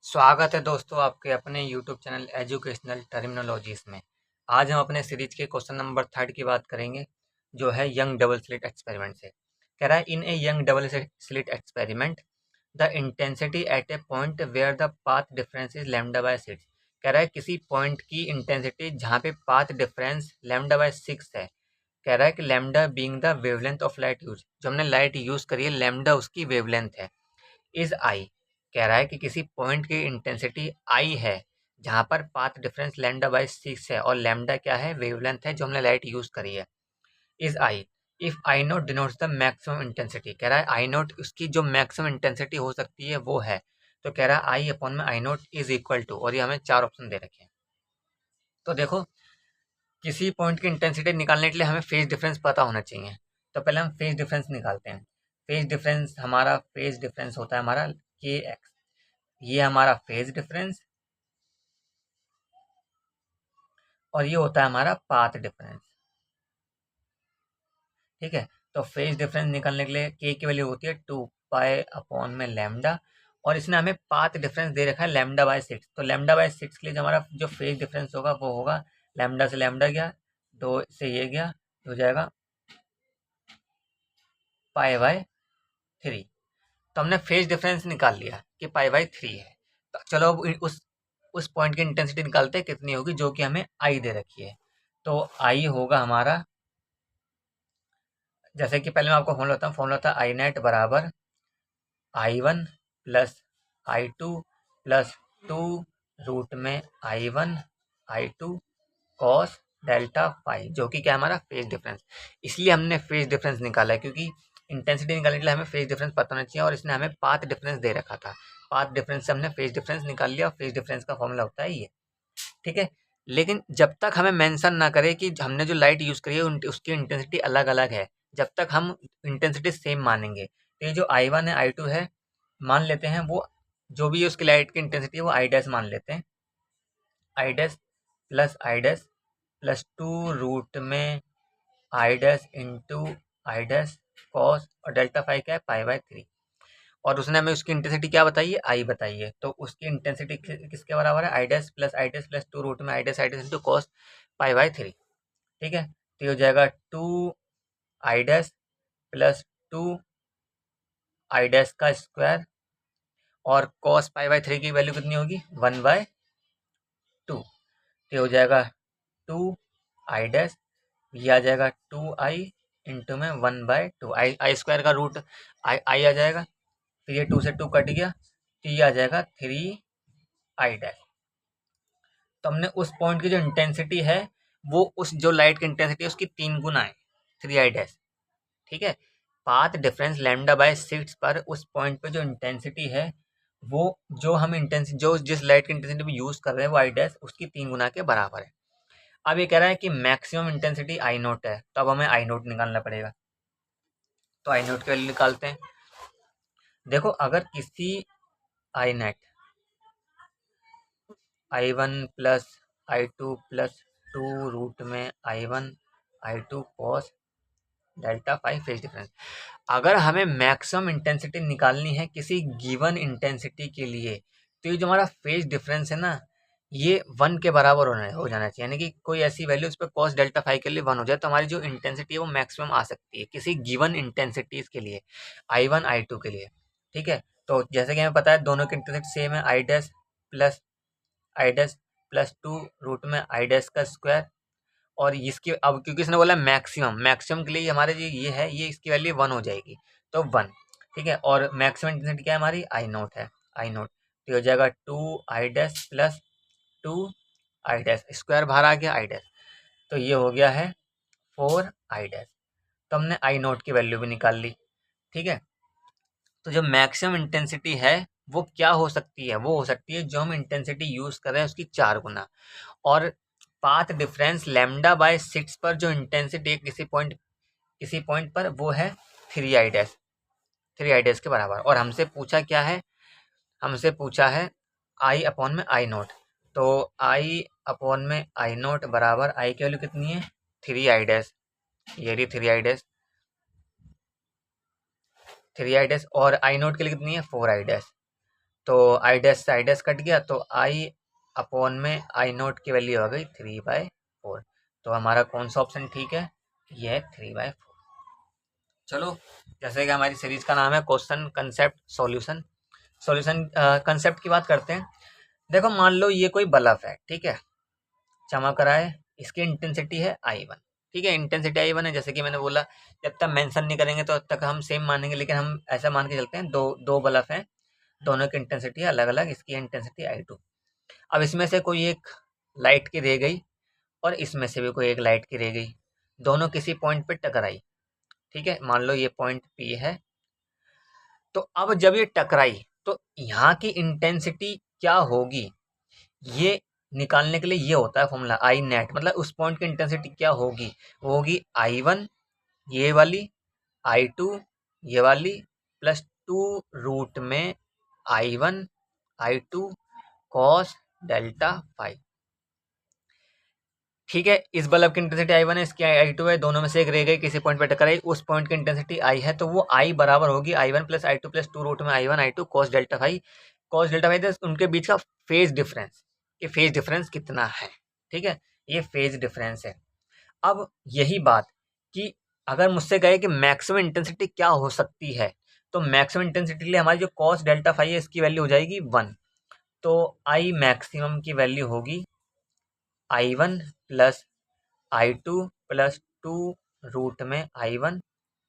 स्वागत है दोस्तों आपके अपने YouTube चैनल एजुकेशनल टर्मिनोलॉजीज में। आज हम अपने सीरीज के क्वेश्चन नंबर 3 की बात करेंगे, जो है यंग डबल स्लिट एक्सपेरिमेंट से। कह रहा है in a Young double slit experiment the intensity at a point where the path difference is lambda by 6। कह रहा है किसी पॉइंट की इंटेंसिटी जहाँ पे पाथ डिफरेंस लैम्डा बाय 6 है। कह रहा है कि lambda being the wavelength of light use, जो हमने लाइट यूज करी है लैम्डा उसकी वेवलेंथ है, इज आई। कह रहा है कि किसी पॉइंट की इंटेंसिटी आई है जहां पर पाथ डिफरेंस लैम्डा बाई 6 है, और लैम्डा क्या है, वेवलेंथ है जो हमने लाइट यूज करी है, is I. If I note denotes the maximum intensity. कह रहा है आई नोट उसकी जो मैक्सिमम इंटेंसिटी हो सकती है वो है, तो कह रहा है आई अपॉन में आई नोट इज इक्वल टू, और ये हमें 4 ऑप्शन दे रखे हैं। तो देखो, किसी पॉइंट की इंटेंसिटी निकालने के लिए हमें फेज डिफरेंस पता होना चाहिए। तो पहले हम फेज डिफरेंस निकालते हैं। फेज डिफरेंस होता है हमारा के एक्स। ये हमारा फेज डिफरेंस, और ये होता है हमारा पाथ डिफरेंस। ठीक है, तो फेज डिफरेंस निकालने के लिए के की वैल्यू होती है 2 पाई अपॉन में लैम्डा, और इसने हमें पाथ डिफरेंस दे रखा है लैम्डा बाय 6। तो लैम्डा बाय 6 के लिए जो हमारा जो फेज डिफरेंस होगा वो होगा, लैम्डा से लैम्डा गया, 2 से ये गया, तो हो जाएगा पाई/3। तो हमने फेज डिफरेंस निकाल लिया कि पाई/3 है। तो चलो अब उस पॉइंट की इंटेंसिटी निकालते हैं कितनी होगी, जो कि हमें आई दे रखी है। तो आई होगा हमारा, जैसे कि पहले मैं आपको फॉर्मूला था आई नेट बराबर I1 plus I2 plus 2 root में I1 I2 cos delta phi, जो कि क्या है हमारा फेज डिफरेंस। इसलिए हमने फेज डिफरेंस निकाला है, क्योंकि इंटेंसिटी निकालने के लिए हमें फेज डिफरेंस पता होना चाहिए, और इसने हमें पाथ डिफरेंस दे रखा था। पाथ डिफरेंस से हमने फेज डिफरेंस निकाल लिया, और फेज डिफरेंस का फॉर्मूला होता है ये। ठीक है, लेकिन जब तक हमें मेंशन ना करे कि हमने जो लाइट यूज़ करी है उसकी इंटेंसिटी अलग अलग है, जब तक हम इंटेंसिटी सेम मानेंगे। तो ये जो I1 है I2 है, मान लेते हैं वो जो भी उसकी लाइट की इंटेंसिटी है वो आई डैश मान लेते हैं। आई डैश प्लस 2 रूट में I dash into I dash cos, और डेल्टा फाई क्या है, पाई/3। और उसने हमें उसकी इंटेंसिटी क्या बताई है, आई बताई है। तो उसकी इंटेंसिटी किसके बराबर है, आई डैश प्लस 2 रूट में आई डैश इंटू कॉस पाई/3। ठीक है, तो ये हो जाएगा 2 I dash plus 2 I dash का स्क्वायर, और कॉस पाई/3 की वैल्यू कितनी होगी, 1/2। तो ये हो जाएगा 2 आई डैश, ये आ जाएगा 2 आई इंटू में 1/2। आई स्क्वायर का रूट आई आ जाएगा, फिर ये 2 से 2 कट गया, तो ये आ जाएगा 3 आई डैश। तो हमने उस पॉइंट की जो इंटेंसिटी है वो उस जो लाइट की इंटेंसिटी है उसकी 3 गुना है, 3 आई डैश। ठीक है, पाथ डिफरेंस लैम्डा बाय 6 पर उस पॉइंट पे जो इंटेंसिटी है, वो जो हम इंटेंसिटी जो जिस लाइट की इंटेंसिटी में यूज कर रहे हैं वो आई डैश उसकी 3 गुना के बराबर है। अब ये कह रहा है कि मैक्सिमम इंटेंसिटी आई नोट है, तो अब हमें आई नोट निकालना पड़ेगा। तो आई नोट की वैल्यू निकालते हैं। देखो, अगर किसी I net I1 plus I2 plus 2 root में I1 I2 cos delta phi phase difference, अगर हमें मैक्सिमम इंटेंसिटी निकालनी है किसी गिवन इंटेंसिटी के लिए, तो ये जो हमारा फेज डिफरेंस है ना, ये 1 के बराबर हो जाना चाहिए। यानी कि कोई ऐसी वैल्यू उस पर कॉस डेल्टा फाई के लिए 1 हो जाए, तो हमारी जो इंटेंसिटी है वो मैक्सिमम आ सकती है किसी गिवन इंटेंसिटीज के लिए, I1 I2 के लिए। ठीक है, तो जैसे कि हमें पता है दोनों की इंटेंसिटी सेम है, आई डैश प्लस 2 रूट में आई डैश का स्क्वायर, और इसकी अब क्योंकि इसने बोला मैक्सिमम, मैक्सिमम के लिए हमारे ये है, ये इसकी वैल्यू 1 हो जाएगी, तो 1। ठीक है, और मैक्सिमम इंटेंसिटी क्या है हमारी, आई नोट है, आई नोट। तो ये हो जाएगा 2 I dash plus 2 I dash, square बाहर आ गया आई डैश, तो ये हो गया है 4 आई डैश। तो हमने आई नोट की वैल्यू भी निकाल ली। ठीक है, तो जो मैक्सिमम इंटेंसिटी है वो क्या हो सकती है, वो हो सकती है जो हम इंटेंसिटी यूज कर रहे हैं उसकी 4 गुना। और पाथ डिफरेंस लैम्डा बाय 6 पर जो इंटेंसिटी है किसी पॉइंट पर, वो है 3 आई डैश, 3 आई डैश के बराबर। और हमसे पूछा क्या है, हमसे पूछा है आई अपॉन में आई नोट। तो आई अपॉन में आई नोट बराबर आई की वैल्यू कितनी है, 3 आई डैश, ये रही 3 आई डैश, 3 आई डैश, और आई नोट के लिए कितनी है, 4 आई डैश। तो आई डैश से आई डैश कट गया, तो आई अपॉन में आई नोट की वैल्यू आ गई 3/4। तो हमारा कौन सा ऑप्शन ठीक है? ये है 3/4। चलो, जैसे कि हमारी सीरीज का नाम है question concept solution. Solution concept की बात करते हैं। देखो, मान लो ये कोई बल्ब है, ठीक है, चमक रहा है, इसकी इंटेंसिटी है I1। ठीक है, इंटेंसिटी I1 है, जैसे कि मैंने बोला, जब तक मेंशन नहीं करेंगे तो तब तक हम सेम मानेंगे, लेकिन हम ऐसा मान के चलते हैं दो दो बल्ब हैं, दोनों की इंटेंसिटी अलग अलग, इसकी इंटेंसिटी I2। अब इसमें से कोई एक लाइट की रह गई और इसमें से भी कोई एक लाइट की रह गई, दोनों किसी पॉइंट पे टकराई। ठीक है, मान लो ये पॉइंट P है। तो अब जब ये टकराई तो यहाँ की इंटेंसिटी क्या होगी, ये निकालने के लिए ये होता है फॉर्मूला आई नेट, मतलब उस पॉइंट की इंटेंसिटी क्या होगी, वो होगी I1 ये वाली, I2 ये वाली, प्लस 2√में I1 I2 cos delta phi. ठीक है, इस बल्ब की इंटेंसिटी I1 है, इसकी I2 है, दोनों में से एक रह गई, किसी पॉइंट पे टकराई, उस पॉइंट की इंटेंसिटी I है, तो वो I बराबर होगी I1 प्लस I2 प्लस 2√में I1 I2 cos delta phi. cos delta phi उनके बीच का फेज डिफरेंस, ये फेज डिफरेंस कितना है। ठीक है, ये फेज डिफरेंस है। अब यही बात कि अगर मुझसे कहे कि मैक्सिमम इंटेंसिटी क्या हो सकती है, तो मैक्सिमम इंटेंसिटी के लिए हमारी जो cos डेल्टा फाई है इसकी वैल्यू हो जाएगी 1। तो I मैक्सिमम की वैल्यू होगी I1 प्लस I2 प्लस 2√में I1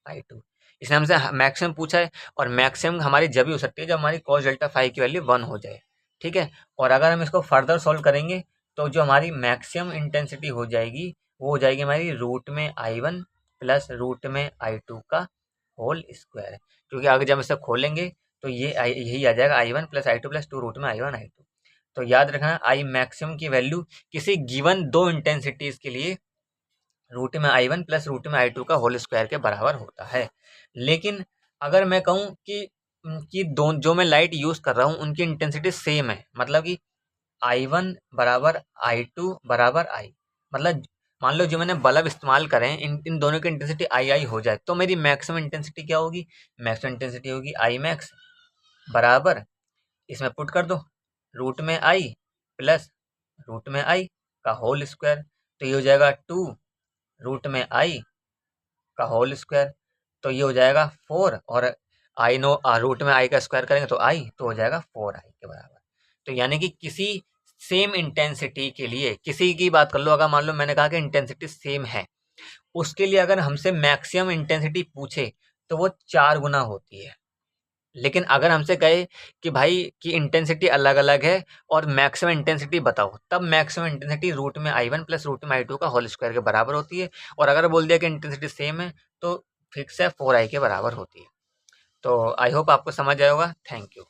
I2। इसने हमसे मैक्सिमम पूछा है, और मैक्सिमम हमारी जब भी हो सकती है जब हमारी cos डेल्टा फाई की वैल्यू 1 हो जाए। ठीक है, और अगर हम इसको फर्दर सॉल्व करेंगे तो जो हमारी मैक्सिमम इंटेंसिटी हो जाएगी वो हो जाएगी हमारी रूट में I1 प्लस रूट में I2 का होल स्क्वायर। क्योंकि अगर जब इसे खोलेंगे तो ये यही आ जाएगा I1 प्लस I2 प्लस 2√में I1 I2। तो याद रखना, आई मैक्सिमम की वैल्यू किसी गिवन दो इंटेंसिटीज के लिए रूट में I1 प्लस रूट में I2 का होल स्क्वायर के बराबर होता है। लेकिन अगर मैं कहूँ कि दो जो मैं लाइट यूज़ कर रहा हूँ उनकी इंटेंसिटी सेम है, मतलब कि I1 बराबर I2 बराबर I, मतलब मान लो जो मैंने बल्ब इस्तेमाल करें इन इन दोनों की इंटेंसिटी I हो जाए, तो मेरी मैक्सिमम इंटेंसिटी क्या होगी? मैक्सिमम इंटेंसिटी होगी I मैक्स बराबर, इसमें पुट कर दो, रूट में I प्लस रूट में I का होल स्क्वायर। तो ये हो जाएगा 2√में I का होल स्क्वायर, तो ये हो जाएगा 4, और आई नो रूट में I का स्क्वायर करेंगे तो I, तो हो जाएगा 4I के बराबर। तो यानी कि किसी सेम इंटेंसिटी के लिए, किसी की बात कर लो, अगर मान लो मैंने कहा कि इंटेंसिटी सेम है, उसके लिए अगर हमसे मैक्सिमम इंटेंसिटी पूछे तो वो 4 गुना होती है। लेकिन अगर हमसे कहे कि भाई की इंटेंसिटी अलग अलग है और मैक्सिमम इंटेंसिटी बताओ, तब मैक्सिमम इंटेंसिटी रूट में I1 प्लस रूट में I2 का होल स्क्वायर के बराबर होती है। और अगर बोल दिया कि इंटेंसिटी सेम है तो फिक्स है 4I के बराबर होती है। तो आई होप आपको समझ आया होगा। Thank you.